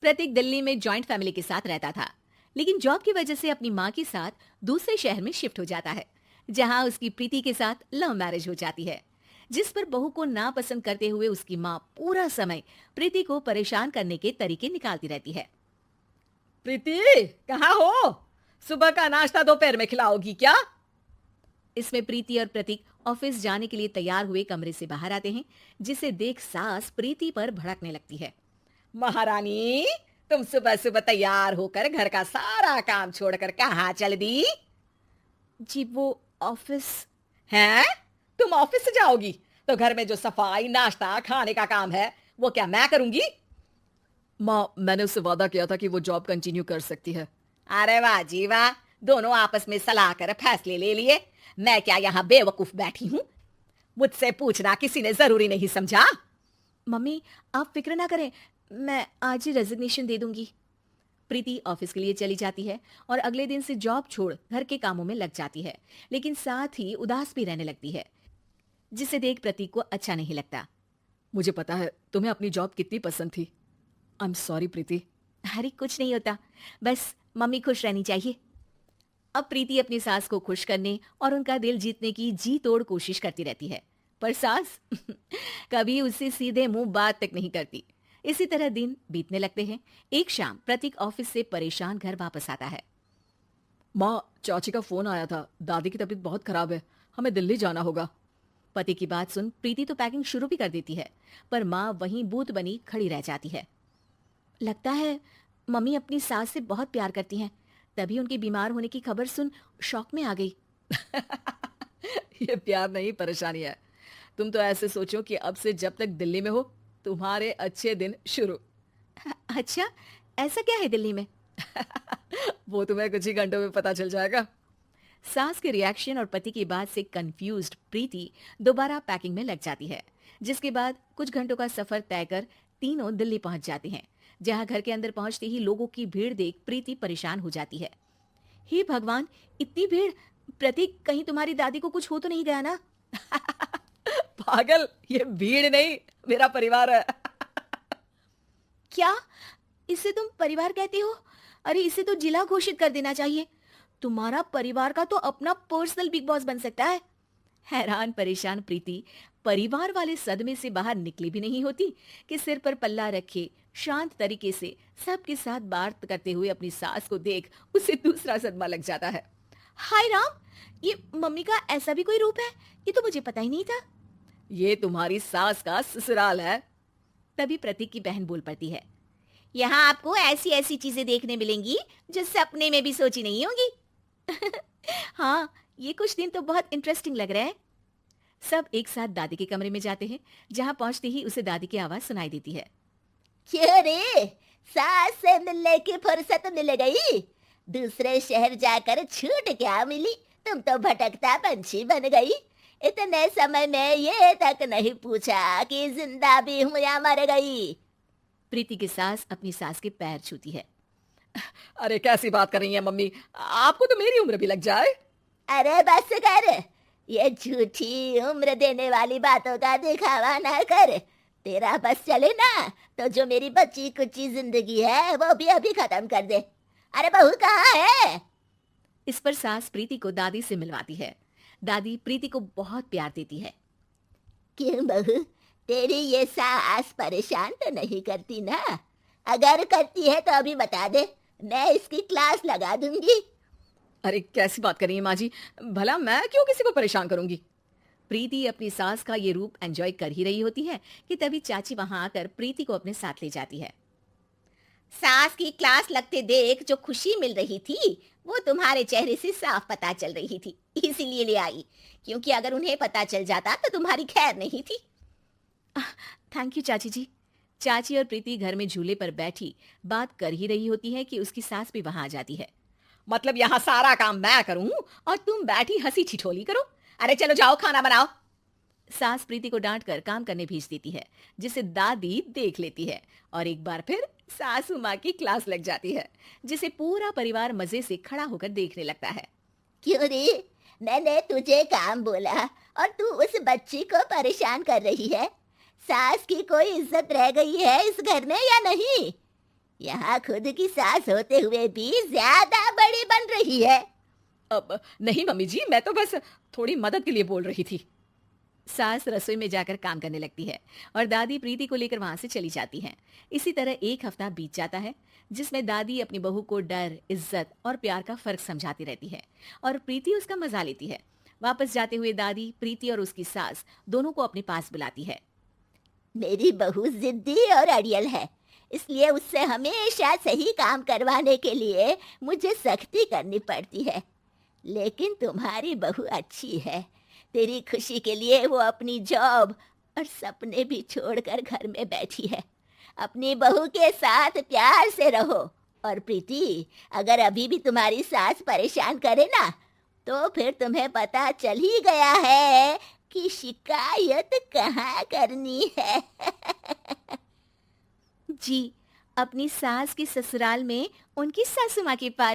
प्रतीक दिल्ली में joint family के साथ रहता था, लेकिन जॉब की वजह से अपनी माँ के साथ दूसरे शहर में शिफ्ट हो जाता है, जहाँ उसकी प्रीति के साथ लव मैरिज हो जाती है, जिस पर बहू को नापसंद करते हुए उसकी माँ पूरा समय प्रीति को परेशान करने के तरीके निकालती रहती है। प्रीति, कहाँ हो? सुबह का नाश्ता दोपहर में खिलाओगी क्या? इसमें प्रीति और प्रतीक ऑफिस जाने के लिए तैयार हुए कमरे से बाहर आते हैं, जिसे देख सास प्रीति पर भड़कने लगती है। महारानी, तुम सुबह सुबह तैयार होकर घर का सारा काम छोड़कर कहाँ चल दी? जी वो ऑफिस। हैं? तुम ऑफिस से जाओगी तो घर में जो सफाई, नाश्ता, खाने का काम है वो क्या मैं करूंगी? माँ, मैंने उससे वादा किया था कि वो जॉब कंटिन्यू कर सकती है। अरे वाह जी वाह, दोनों आपस में सलाह कर फैसले ले लिए। मैं क्या यहाँ बेवकूफ बैठी हूँ? मुझसे पूछना किसी ने जरूरी नहीं समझा? मम्मी, आप फिक्र ना करें, मैं आज ही रेजिग्नेशन दे दूंगी। प्रीति ऑफिस के लिए चली जाती है और अगले दिन से जॉब छोड़ घर के कामों में लग जाती है, लेकिन साथ ही उदास भी रहने लगती है, जिसे देख प्रतीक को अच्छा नहीं लगता। मुझे पता है तुम्हें अपनी जॉब कितनी पसंद थी। आई एम सॉरी प्रीति। अरे कुछ नहीं होता, बस मम्मी खुश रहनी चाहिए। अब प्रीति अपनी सास को खुश करने और उनका दिल जीतने की जी तोड़ कोशिश करती रहती है, पर सास कभी उससे सीधे मुंह बात तक नहीं करती। इसी तरह दिन बीतने लगते हैं। एक शाम प्रतीक ऑफिस से परेशान घर वापस आता है। माँ, चाची का फोन आया था, दादी की तबीयत बहुत खराब है, हमें दिल्ली जाना होगा। पति की बात सुन प्रीति तो पैकिंग शुरू भी कर देती है, पर माँ वहीं बूत बनी खड़ी रह जाती है। लगता है मम्मी अपनी सास से बहुत प्यार करती हैं, तभी उनके बीमार होने की खबर सुन शौक में आ गई। ये प्यार नहीं, परेशानी है। तुम तो ऐसे सोचो कि अब से जब तक दिल्ली में हो तुम्हारे अच्छे दिन शुरू। अच्छा, ऐसा क्या है दिल्ली में? वो तुम्हें कुछ ही घंटों में पता चल जाएगा। सास के रिएक्शन और पति की बात से कंफ्यूज्ड प्रीति दोबारा पैकिंग में लग जाती है, जिसके बाद कुछ घंटों का सफर तय कर तीनों दिल्ली पहुंच जाते हैं, जहां घर के अंदर पहुंचते ही लोगों की भीड़ देख प्रीति परेशान हो जाती है। हे भगवान, इतनी भीड़! प्रतीक, कहीं तुम्हारी दादी को कुछ हो तो नहीं गया ना? पागल, ये भीड़ नहीं, मेरा परिवार है। क्या? इसे तुम परिवार कहते हो? अरे इसे तो जिला घोषित कर देना चाहिए। तुम्हारा परिवार का तो अपना पर्सनल बिग बॉस बन सकता है। हैरान परेशान प्रीति परिवार वाले सदमे से बाहर निकली भी नहीं होती कि सिर पर पल्ला रखे शांत तरीके से सबके साथ बात करते हुए अपनी सास को देख उसे दूसरा सदमा लग जाता है। हाय राम, ये मम्मी का ऐसा भी कोई रूप है? ये तो मुझे पता ही नहीं था। ये तुम्हारी सास का ससुराल है। तभी प्रतीक की बहन बोल पड़ती है, यहाँ आपको ऐसी ऐसी चीजें देखने मिलेंगी जो सपने में भी सोची नहीं होंगी। हाँ, ये कुछ दिन तो बहुत इंटरेस्टिंग लग रहा है। सब एक साथ दादी के कमरे में जाते हैं, जहाँ पहुंचते ही उसे दादी की आवाज सुनाई देती है। क्यों रे, सास से मिलने की फुर्सत मिल गई? दूसरे शहर जाकर छूट क्या मिली? तुम तो भटकता पंछी बन गई। इतने समय में ये तक नहीं पूछा कि जिंदा भी हूँ या मर गई। प्रीति की सास अपनी सास के पैर छूती है। अरे कैसी बात कर रही है मम्मी, आपको तो मेरी उम्र भी लग जाए। अरे बस कर, ये झूठी उम्र देने वाली बातों का दिखावा ना कर। तेरा बस चले ना तो जो मेरी बच्ची कुची जिंदगी है वो भी अभी खत्म कर दे। अरे बहू कहाँ है? इस पर सास प्रीति को दादी से मिलवाती है। दादी प्रीति को बहुत प्यार देती है। क्यों बहू, तेरी ये सास परेशान तो नहीं करती ना? अगर करती है तो अभी बता दे, मैं इसकी क्लास लगा दूंगी। अरे कैसी बात कर रही है माँ जी, भला मैं क्यों किसी को परेशान करूंगी? प्रीति अपनी सास का ये रूप एंजॉय कर ही रही होती है कि तभी चाची वहां आकर प्रीति को अपने साथ ले जाती है। सास की क्लास लगते देख जो खुशी मिल रही थी वो तुम्हारे चेहरे से साफ पता चल रही थी, इसीलिए ले आई। क्योंकि अगर उन्हें पता चल जाता तो तुम्हारी खैर नहीं थी। थैंक यू चाची जी। चाची और प्रीति घर में झूले पर बैठी बात कर ही रही होती है कि उसकी सास भी वहां आ जाती है। मतलब यहाँ सारा काम मैं करूं और तुम बैठी हंसी ठिठोली करो? अरे चलो जाओ, खाना बनाओ। सास प्रीति को डांट कर काम करने भेज देती है, जिसे दादी देख लेती है और एक बार फिर सासू माँ की क्लास लग जाती है, जिसे पूरा परिवार मजे से खड़ा होकर देखने लगता है। क्यों रे, मैंने तुझे काम बोला और तू उस बच्ची को परेशान कर रही है। सास की कोई इज्जत रह गई है इस घर में या नहीं? यहाँ खुद की सास होते हुए भी ज्यादा बड़ी बन रही है। अब नहीं मम्मी जी, मैं तो बस थोड़ी मदद के लिए बोल रही थी। सास रसोई में जाकर काम करने लगती है और दादी प्रीति को लेकर वहां से चली जाती हैं। इसी तरह एक हफ्ता बीत जाता है जिसमें दादी अपनी बहू को डर, इज्जत और प्यार का फर्क समझाती रहती है और प्रीति उसका मजा लेती है। वापस जाते हुए दादी प्रीति और उसकी सास दोनों को अपने पास बुलाती है। मेरी बहू जिद्दी और अड़ियल है, इसलिए उससे हमेशा सही काम करवाने के लिए मुझे सख्ती करनी पड़ती है। लेकिन तुम्हारी बहू अच्छी है, तेरी खुशी के लिए वो अपनी जॉब और सपने भी छोड़कर घर में बैठी है। अपनी बहू के साथ प्यार से रहो। और प्रीति, अगर अभी भी तुम्हारी सास परेशान करे ना, तो फिर तुम्हें पता चल ही गया है कि शिकायत कहाँ करनी है। जी, अपनी सास की ससुराल में उनकी सासू माँ के पास।